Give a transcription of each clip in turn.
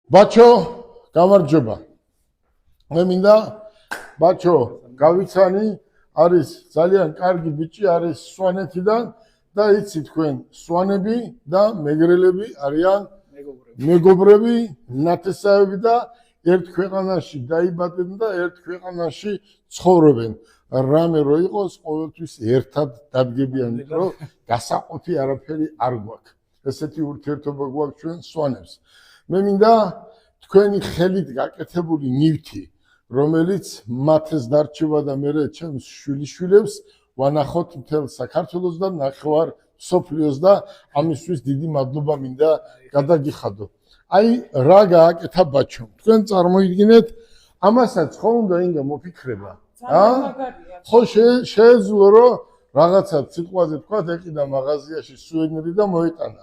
ბაჩო, გამარჯობა. მე მინდა ბაჩო გავიცანი, არის ძალიან კარგი ბიჭი, არის სვანეთიდან და იცი თქვენ, სვანები და მეგრელები არიან მეგობრები, ნათესავები და ერთ ქვეყანაში დაიბადნენ და ერთ ქვეყანაში ცხოვრობენ. რამე რო იყოს, ყოველთვის ერთად დადგებიან, რომ გასაყოფი არაფერი არ გვაქვს. ესეთი ურთიერთობა გვაქვს ჩვენ სვანებს. მე მინდა თქვენი ხელით გაკეთებული ნივთი, რომელიც მათეს დარჩება და მე ჩემს შვილიშვილებს ვანახოთ მთელ საქართველოს და ნახევარ მსოფლიოს და ამისთვის დიდი მადლობა მინდა გადაგიხადო. აი რა გააკეთა ბაჩომ. თქვენ წარმოიდგინეთ, ამასაც ხო უნდა ინგა მოფიქრება. ხო შეეძლო რომ რაღაცა სიტყვაზე თქვა, ეყიდა მაღაზიაში სუვენირი და მოეტანა.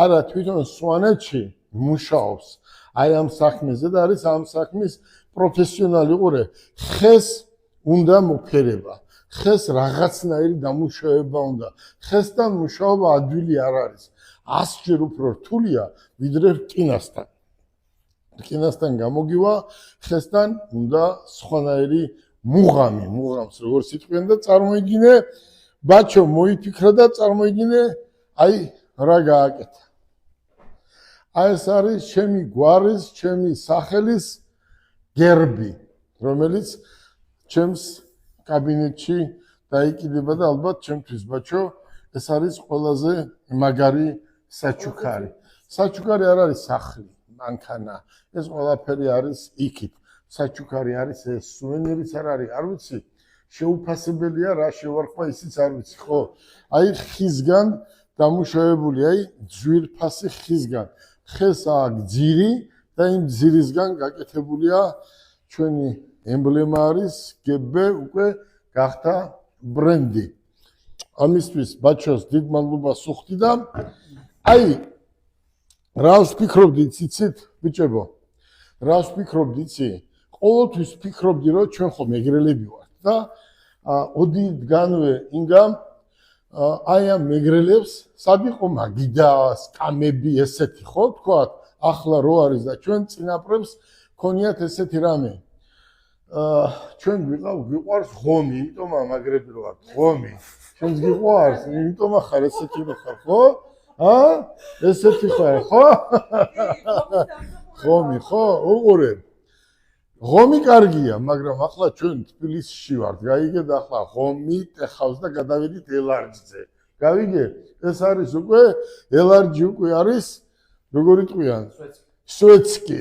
არა, თვითონ სვანეთში მუშაობს. აი ამ საქმეზე და არის ამ საქმის პროფესიონალი ყურე. ხეს უნდა მოფერება. ხეს რაღაცნაირი დამუშავება უნდა. ხესთან მუშაობა ადვილი არ არის. 100-ჯერ უფრო რთულია, ვიდრე რკინასთან. რკინასთან გამოგივა, ხესთან უნდა სხვანაირი მუღამს როგორც იტყვიან და წარმოიდგინე, ბაჩო მოიფიქრა და წარმოიდგინე, აი რა გააკეთა. აი ეს არის ჩემი გვარის, ჩემი სახელის გერბი, რომელიც ჩემს კაბინეტში დაიკიდება და ალბათ ჩემთვის ბაჩო ეს არის ყველაზე მაგარი საჩუქარი. საჩუქარი არ არის სახლი, მანქანა, ეს ყველაფერი არის იქით. საჩუქარი არის ეს, სუვენირიც არ არის, არ ვიცი, შეუფასებელია რა შევარხვა ისიც არ ვიცი, ხო? აი ხისგან დამუშავებული, აი ძვირფასი ხისგან. ხეს აქვს ძირი და იმ ძირისგან გაკეთებულია ჩვენი ემბლემა არის GB უკვე გახდა ბრენდი. ამისთვის ბაჩოს დიდ მადლობას ვუხდი და აი რას ვფიქრობდი იცით ბიჭებო? რას ვფიქრობდი იცი? ყოველთვის ვფიქრობდი რომ ჩვენ ხო მეგრელები ვართ და ოდითგანვე ინგამ აი ამ მეგრელებს სად იყო მაგიდა, სკამები ესეთი ხო თქვათ? ახლა რო არის და ჩვენ წინაპრებს ქონიათ ესეთი რამე. ჩვენ გვიყვარს ღომი, იმიტომ ამაგრები რო ვართ, ღომი. ჩვენს გიყვარს, იმიტომ ხარ ესეთი რო ხარ, ხო? ესეთი ხარ, ხო? ღომი, ხო? უყურე. ღომი კარგია, მაგრამ ახლა ჩვენ თბილისში ვართ, გაიგეთ ახლა ღომი ტეხავს და გადავედით ელარჯზე. გავიგე? ეს არის უკვე ელარჯი უკვე არის, როგორ იტყვიან? სუეცკი.